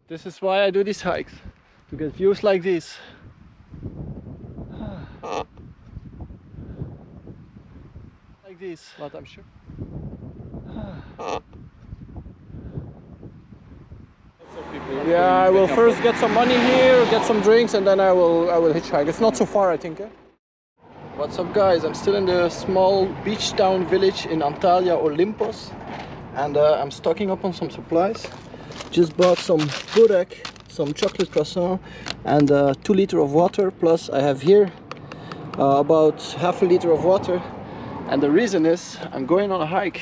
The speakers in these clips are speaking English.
This is why I do these hikes, to get views like this. Like this, but I'm sure. Yeah, I will first get some money here, get some drinks, and then I will hitchhike. It's not so far, I think. What's up, guys? I'm still in the small beach town village in Antalya, Olympos, and I'm stocking up on some supplies. Just bought some burek, some chocolate croissant, and 2 liters of water. Plus, I have here about half a liter of water. And the reason is I'm going on a hike.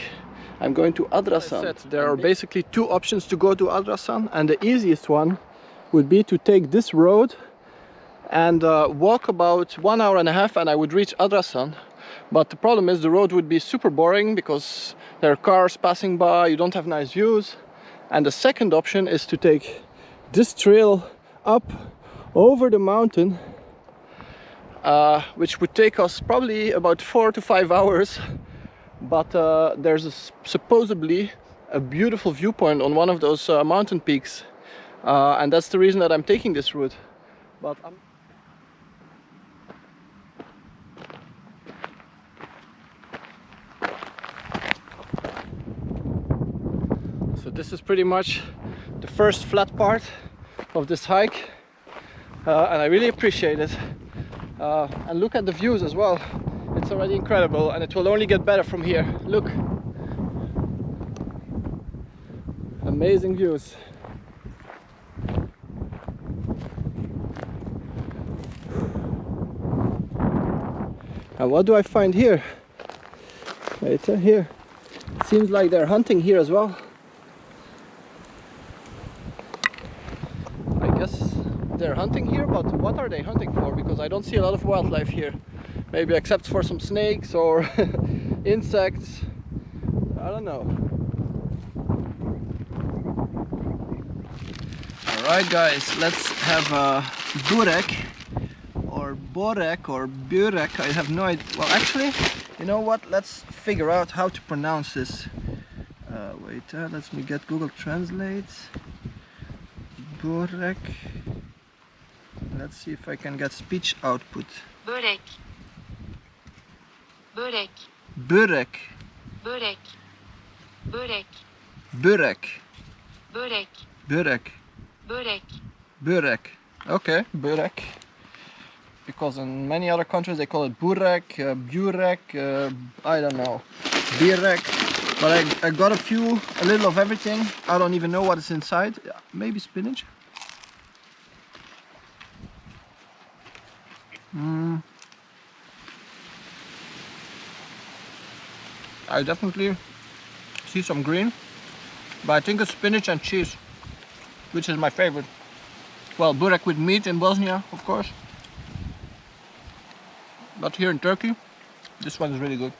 I'm going to Adrasan. There are basically 2 options to go to Adrasan, and the easiest one would be to take this road and walk about 1.5 hours, and I would reach Adrasan. But the problem is the road would be super boring because there are cars passing by, you don't have nice views. And the second option is to take this trail up over the mountain, which would take us probably about 4 to 5 hours. But there's supposedly a beautiful viewpoint on one of those mountain peaks, and that's the reason that I'm taking this route. But so this is pretty much the first flat part of this hike, and I really appreciate it. And look at the views as well. It's already incredible, and it will only get better from here. Look, amazing views. And what do I find here? Right here. It seems like they're hunting here as well. I guess they're hunting here, but what are they hunting for? Because I don't see a lot of wildlife here. Maybe except for some snakes or insects. I don't know. Alright, guys, let's have a burek or borek or burek. I have no idea. Well, actually, you know what? Let's figure out how to pronounce this. Wait, let me get Google Translate. Burek. Let's see if I can get speech output. Börek. Börek. Burek. Börek. Börek. Burek. Börek. Burek. Börek. Burek. Okay, burek. Because in many other countries they call it burek, burek, I don't know, birek. But I got a little of everything. I don't even know what is inside. Maybe spinach. I definitely see some green, but I think it's spinach and cheese, which is my favorite. Well, burek with meat in Bosnia, of course. But here in Turkey, this one is really good.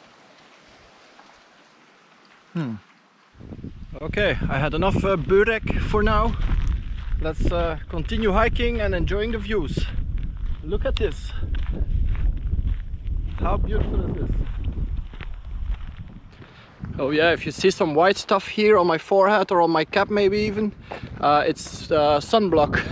Okay, I had enough burek for now. Let's continue hiking and enjoying the views. Look at this. How beautiful is this? Oh yeah, if you see some white stuff here on my forehead or on my cap maybe even, it's sunblock.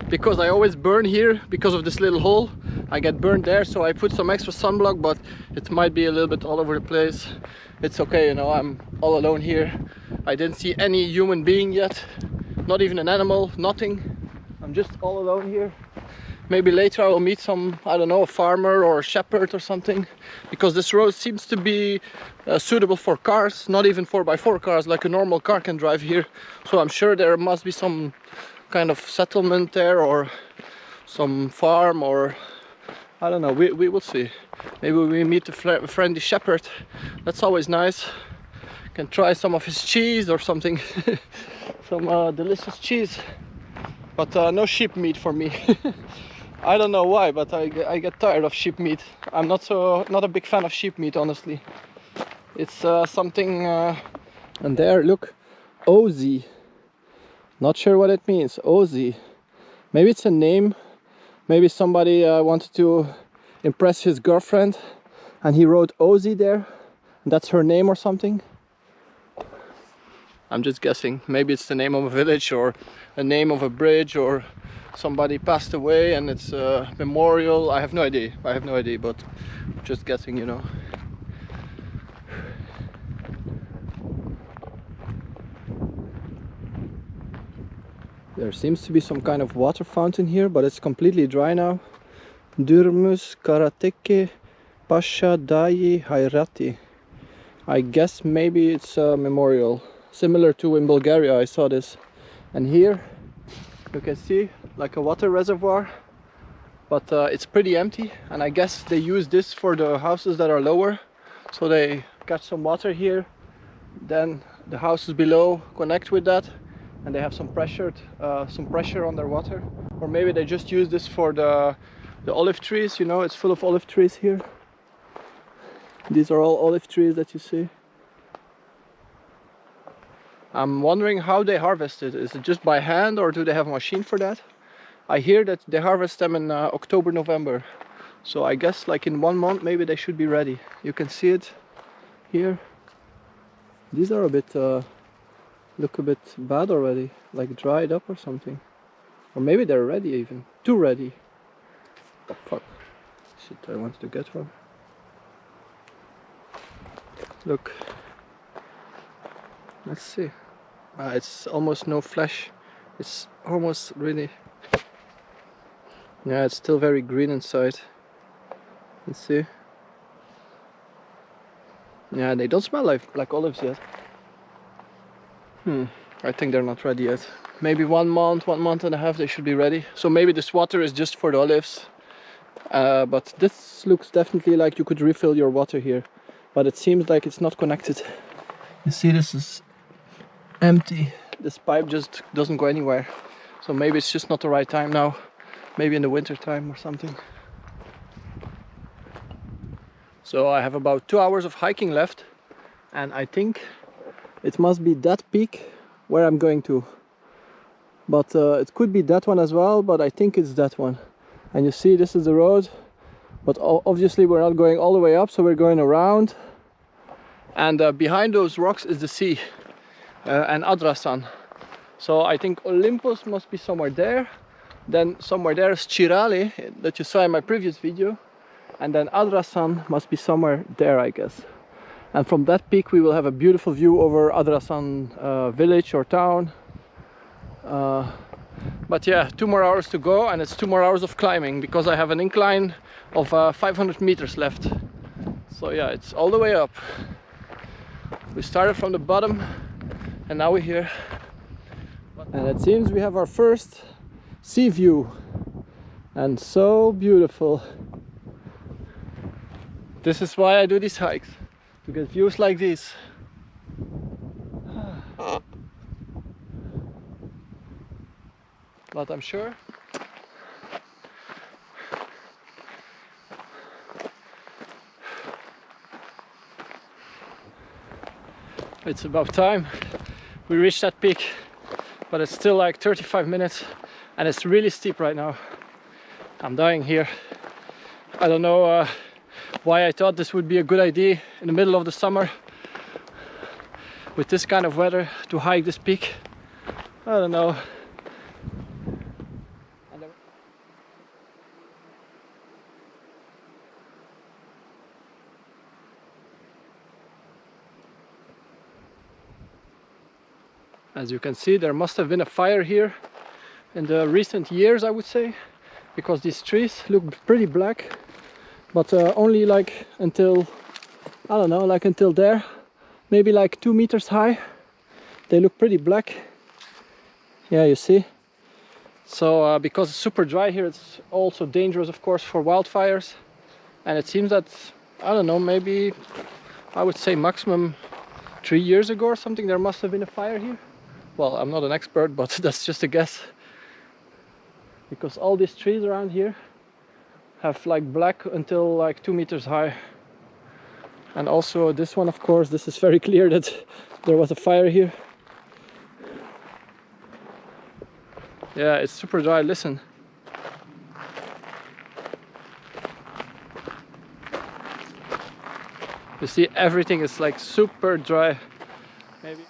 Because I always burn here because of this little hole. I get burned there, so I put some extra sunblock, but it might be a little bit all over the place. It's okay, you know, I'm all alone here. I didn't see any human being yet, not even an animal, nothing. I'm just all alone here. Maybe later I will meet some, I don't know, a farmer or a shepherd or something, because this road seems to be suitable for cars, not even 4x4 cars like a normal car can drive here. So I'm sure there must be some kind of settlement there or some farm, or I don't know, we will see. Maybe we meet a friendly shepherd. That's always nice. Can try some of his cheese or something. Some delicious cheese, but no sheep meat for me. I don't know why, but I get tired of sheep meat. I'm not a big fan of sheep meat, honestly. It's something and there, look, Ozy. Not sure what it means. Ozy. Maybe it's a name. Maybe somebody wanted to impress his girlfriend and he wrote Ozy there, and that's her name or something. I'm just guessing. Maybe it's the name of a village or a name of a bridge, or somebody passed away and it's a memorial. I have no idea. I have no idea, but just guessing, you know. There seems to be some kind of water fountain here, but it's completely dry now. Durmus Karateke Pasha Dayi Hayrati. I guess maybe it's a memorial, similar to in Bulgaria. I saw this. And here you can see like a water reservoir, but it's pretty empty, and I guess they use this for the houses that are lower, so they catch some water here, then the houses below connect with that, and they have some pressure on their water. Or maybe they just use this for the olive trees, you know, it's full of olive trees here. These are all olive trees that you see. I'm wondering how they harvest it. Is it just by hand, or do they have a machine for that? I hear that they harvest them in October, November. So I guess like in 1 month maybe they should be ready. You can see it here. These are a bit, look a bit bad already, like dried up or something. Or maybe they're ready even, too ready. Oh fuck, shit, I wanted to get one. Look, let's see. It's almost no flesh. It's almost really, yeah, it's still very green inside. Let's see. Yeah, they don't smell like olives yet. I think they're not ready yet. Maybe 1 month, 1.5 months they should be ready. So maybe this water is just for the olives. But this looks definitely like you could refill your water here. But it seems like it's not connected. You see, this is empty. This pipe just doesn't go anywhere. So maybe it's just not the right time now. Maybe in the winter time or something. So I have about 2 hours of hiking left, and I think it must be that peak where I'm going to. But it could be that one as well, but I think it's that one. And you see, this is the road. But obviously we're not going all the way up, so we're going around. And behind those rocks is the sea and Adrasan. So I think Olympos must be somewhere there. Then somewhere there is Chirale that you saw in my previous video. And then Adrasan must be somewhere there, I guess. And from that peak we will have a beautiful view over Adrasan village or town. But yeah, 2 more hours to go, and it's 2 more hours of climbing, because I have an incline of 500 meters left. So yeah, it's all the way up. We started from the bottom and now we're here. And it seems we have our first sea view, and so beautiful. This is why I do these hikes, to get views like these. But I'm sure it's about time we reach that peak, but it's still like 35 minutes and it's really steep right now. I'm dying here. I don't know why I thought this would be a good idea in the middle of the summer with this kind of weather to hike this peak. I don't know. As you can see, there must have been a fire here in the recent years, I would say, because these trees look pretty black, but only like until, I don't know, like until there, maybe like 2 meters high. They look pretty black. Yeah, you see. So because it's super dry here, it's also dangerous, of course, for wildfires. And it seems that, I don't know, maybe I would say maximum 3 years ago or something, there must have been a fire here. Well, I'm not an expert, but that's just a guess. Because all these trees around here have like black until like 2 meters high. And also this one, of course, this is very clear that there was a fire here. Yeah, it's super dry, listen. You see, everything is like super dry. Maybe.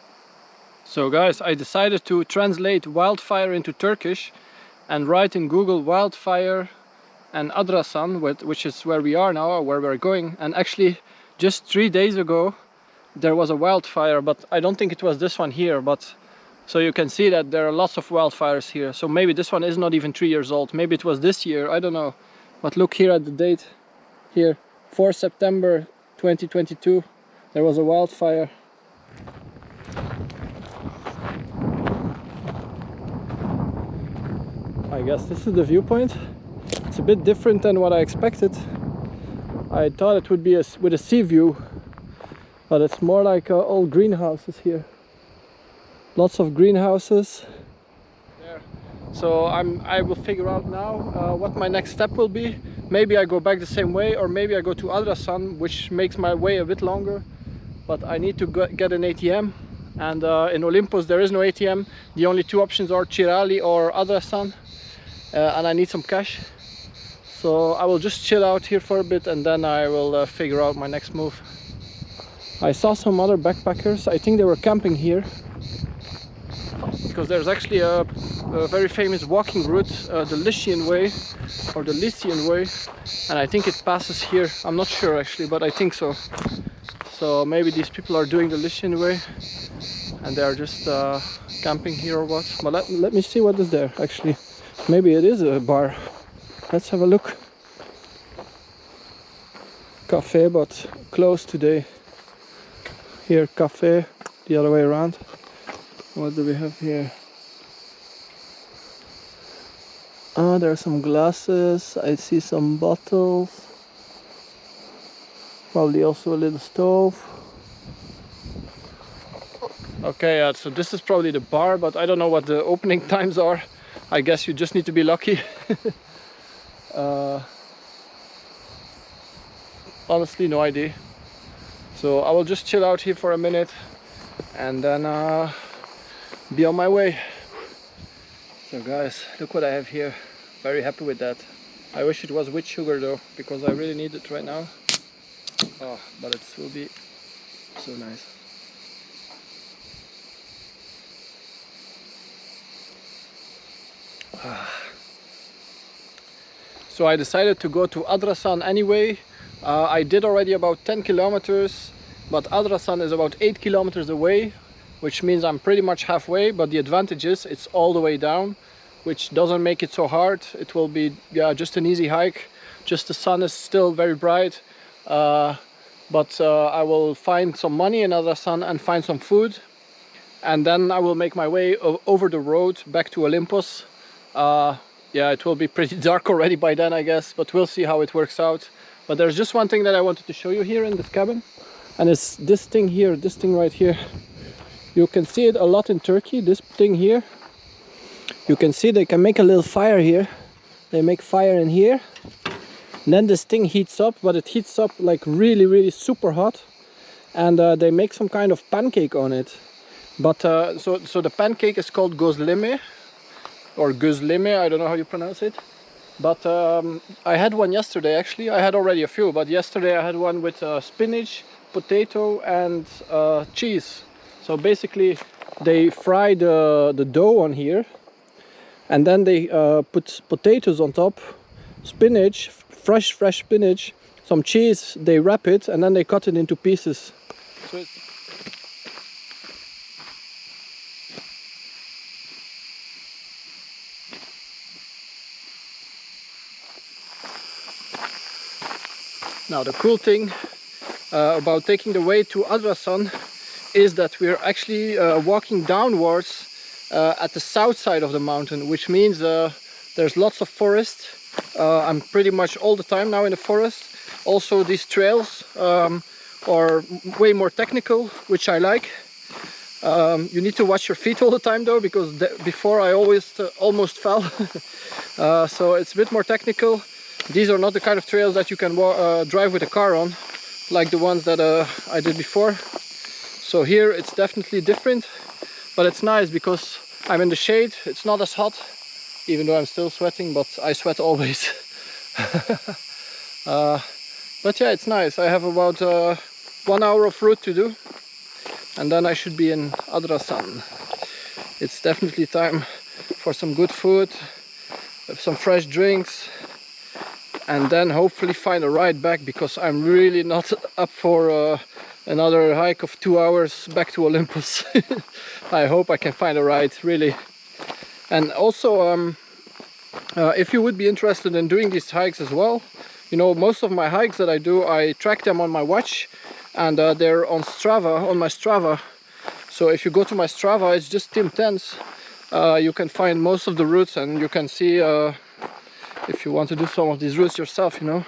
So guys, I decided to translate wildfire into Turkish and write in Google wildfire and Adrasan, which is where we are now, or where we're going. And actually just 3 days ago there was a wildfire, but I don't think it was this one here. But so you can see that there are lots of wildfires here. So maybe this one is not even 3 years old. Maybe it was this year, I don't know. But look here at the date here, 4 September 2022, there was a wildfire. I guess this is the viewpoint. It's a bit different than what I expected. I thought it would be with a sea view, but it's more like old greenhouses here. Lots of greenhouses there. So I will figure out now what my next step will be. Maybe I go back the same way, or maybe I go to Adrasan, which makes my way a bit longer. But I need to get an ATM, and in Olympos there is no ATM. The only two options are Çırağlı or Adrasan, and I need some cash. So I will just chill out here for a bit, and then I will figure out my next move. I saw some other backpackers. I think they were camping here, because there's actually a very famous walking route, the Lycian Way, or the Lycian Way, and I think it passes here. I'm not sure actually, but I think so. So maybe these people are doing the Lycian Way and they are just camping here or what. But let me see what is there actually. Maybe it is a bar. Let's have a look. Cafe, but closed today. Here, cafe, the other way around. What do we have here? Oh, there are some glasses. I see some bottles. Probably also a little stove. Okay, so this is probably the bar, but I don't know what the opening times are. I guess you just need to be lucky. Honestly, no idea. So I will just chill out here for a minute and then be on my way. So guys, look what I have here. Very happy with that. I wish it was with sugar though, because I really need it right now. Oh, but it will be so nice. So I decided to go to Adrasan anyway. I did already about 10 kilometers, but Adrasan is about 8 kilometers away, which means I'm pretty much halfway. But the advantage is it's all the way down, which doesn't make it so hard. It will be just an easy hike. Just the sun is still very bright, but I will find some money in Adrasan and find some food, and then I will make my way over the road back to Olympos. Yeah, it will be pretty dark already by then, I guess, but we'll see how it works out. But there's just one thing that I wanted to show you here in this cabin, and it's this thing here, this thing right here. You can see it a lot in Turkey, this thing here. You can see they can make a little fire here. They make fire in here. And then this thing heats up, but it heats up like really super hot. And they make some kind of pancake on it. But so the pancake is called gözleme, or gözleme, I don't know how you pronounce it. But I had one yesterday actually. I had already a few, but yesterday I had one with spinach, potato and cheese. So basically they fry the dough on here, and then they put potatoes on top, spinach, fresh spinach, some cheese, they wrap it, and then they cut it into pieces. So it's now, the cool thing about taking the way to Adrasan is that we're actually walking downwards at the south side of the mountain, which means there's lots of forest. I'm pretty much all the time now in the forest. Also, these trails are way more technical, which I like. You need to watch your feet all the time though, because before I almost fell. So it's a bit more technical. These are not the kind of trails that you can drive with a car on, like the ones that I did before. So here it's definitely different, but it's nice because I'm in the shade. It's not as hot, even though I'm still sweating, but I sweat always. But yeah, it's nice. I have about 1 hour of route to do, and then I should be in Adrasan. it's definitely time for some good food, some fresh drinks, and then hopefully find a ride back, because I'm really not up for another hike of 2 hours back to Olympus. I hope I can find a ride, really. And also, if you would be interested in doing these hikes as well, you know, most of my hikes that I do, I track them on my watch, and they're on Strava, on my Strava. So if you go to my Strava, it's just Tim Tens. You can find most of the routes, and you can see if you want to do some of these routes yourself, you know.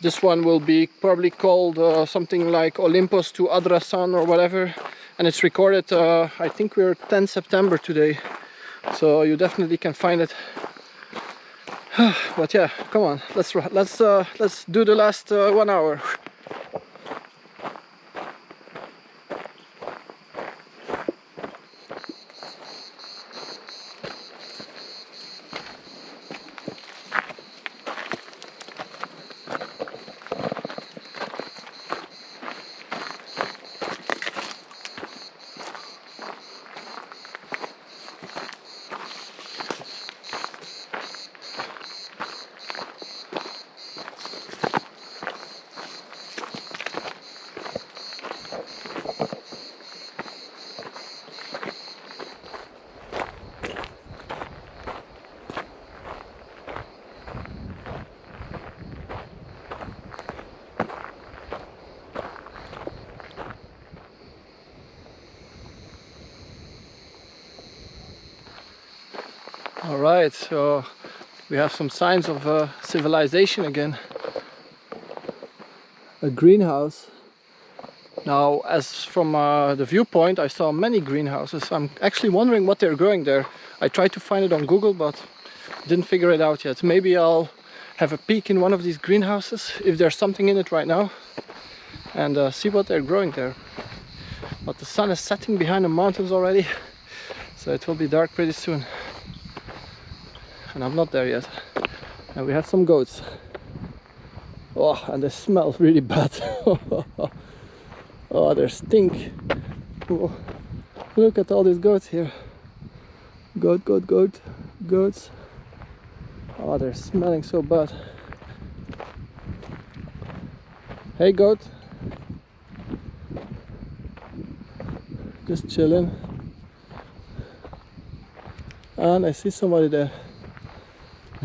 This one will be probably called something like Olympos to Adrasan or whatever, and it's recorded, I think we're 10 September today, so you definitely can find it. But yeah, come on, let's do the last 1 hour. Alright, so we have some signs of civilization again. A greenhouse. Now, as from the viewpoint, I saw many greenhouses. I'm actually wondering what they're growing there. I tried to find it on Google, but didn't figure it out yet. Maybe I'll have a peek in one of these greenhouses, if there's something in it right now, and see what they're growing there. But the sun is setting behind the mountains already, so it will be dark pretty soon. And I'm not there yet. And we have some goats. Oh, and they smell really bad. Oh, they stink. Oh, look at all these goats here. Goats. Oh, they're smelling so bad. Hey, goat. Just chilling. And I see somebody there.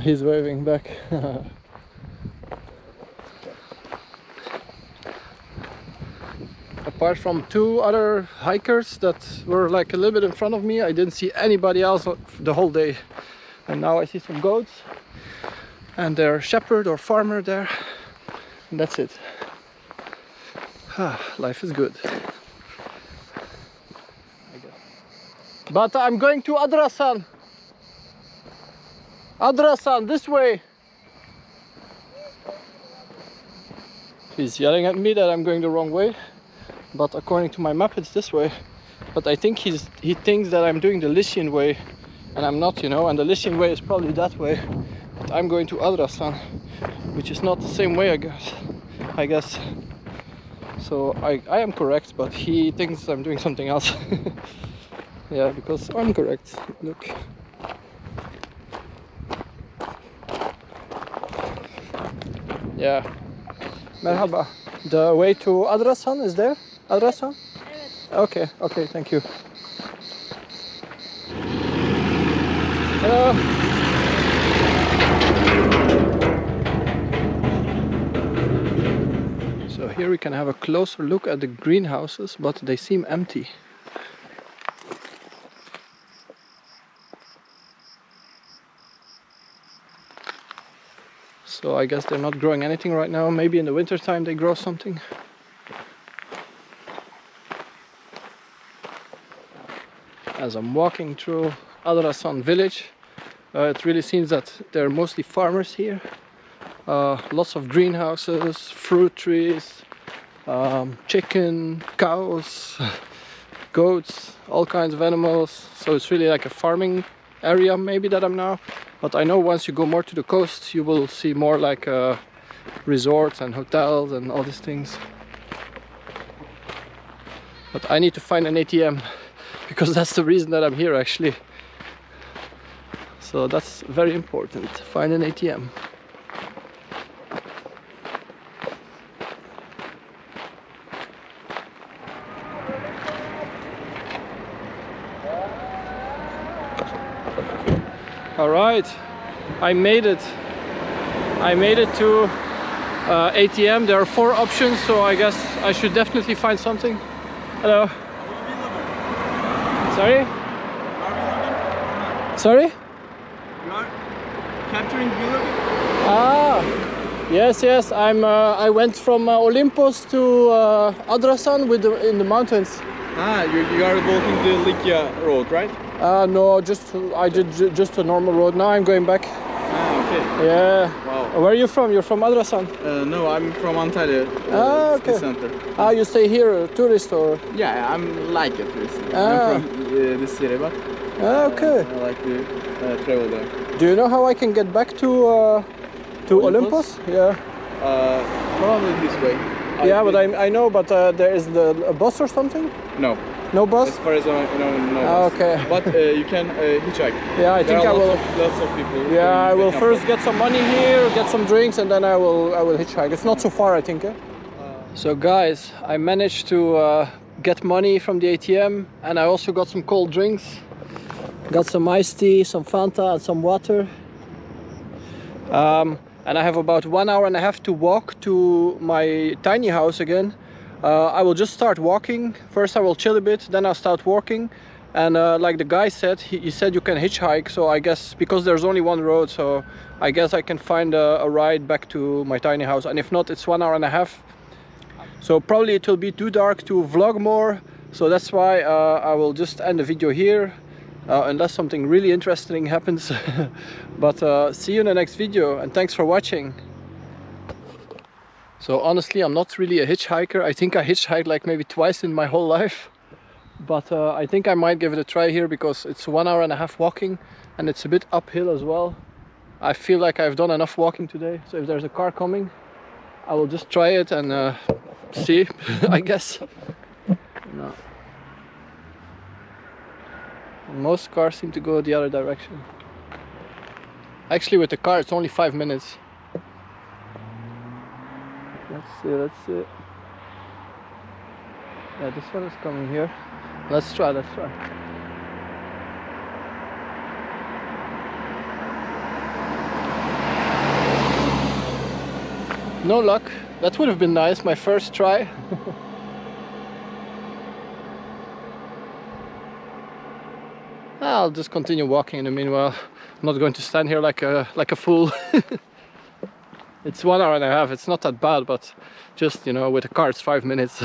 He's waving back. Apart from 2 other hikers that were like a little bit in front of me, I didn't see anybody else the whole day. And now I see some goats and their shepherd or farmer there, and that's it. Life is good, I guess. But I'm going to Adrasan. Adrasan, this way. He's yelling at me that I'm going the wrong way, but according to my map it's this way. But I think he thinks that I'm doing the Lycian way, and I'm not, you know, and the Lycian way is probably that way. But I'm going to Adrasan, which is not the same way, I guess. So I am correct, but he thinks I'm doing something else. Yeah, because I'm correct. Look. Yeah. Merhaba. The way to Adrasan is there? Adrasan? Okay, okay, thank you. Hello. So here we can have a closer look at the greenhouses, but they seem empty. So I guess they're not growing anything right now. Maybe in the winter time they grow something. As I'm walking through Adrasan village, it really seems that they're mostly farmers here. Lots of greenhouses, fruit trees, chicken, cows, goats, all kinds of animals. So it's really like a farming area maybe that I'm now. But I know once you go more to the coast, you will see more like resorts and hotels and all these things. But I need to find an ATM because that's the reason that I'm here actually. So that's very important, find an ATM. All right, I made it. I made it to ATM. There are 4 options, so I guess I should definitely find something. Hello. Sorry? Sorry? You are capturing vlog? Ah, yes. I went from Olympos to Adrasan in the mountains. Ah, you are walking the Likya road, right? No, I did just a normal road. Now I'm going back. Ah, okay. Yeah. Wow. Where are you from? You're from Adrasan? No, I'm from Antalya. Okay. Center. Ah, you stay here, a tourist or? Yeah, I'm like a tourist. Ah. I'm from this city, but Okay. I like to travel there. Do you know how I can get back to Olympos? Yeah. Probably this way. Yeah, but I know, but there is a bus or something? No. No bus? As far as I know, no Ah, bus. okay. But you can hitchhike. Yeah, I There think are I will. lots of people. Yeah, I going will back and first forth. get some money here, get some drinks, and then I will hitchhike. It's not so far, I think. So guys, I managed to get money from the ATM, and I also got some cold drinks. Got some iced tea, some Fanta, and some water. And I have about 1 hour and a half to walk to my tiny house again. I will just start walking. First I will chill a bit, then I'll start walking. And like the guy said, he said you can hitchhike, so I guess because there's only one road, so I guess I can find a ride back to my tiny house. And if not, it's 1 hour and a half. So probably it will be too dark to vlog more, so that's why I will just end the video here. Unless something really interesting happens. But see you in the next video, and thanks for watching. So honestly, I'm not really a hitchhiker. I think I hitchhiked like maybe twice in my whole life. But I think I might give it a try here because it's 1 hour and a half walking, and it's a bit uphill as well. I feel like I've done enough walking today, so if there's a car coming, I will just try it and see, I guess. No. Most cars seem to go the other direction. Actually, with the car, it's only 5 minutes. Let's see. Yeah, this one is coming here. Let's try. No luck. That would have been nice, my first try. I'll just continue walking in the meanwhile. I'm not going to stand here like a fool. It's 1 hour and a half. It's not that bad, but just, you know, with a car it's 5 minutes.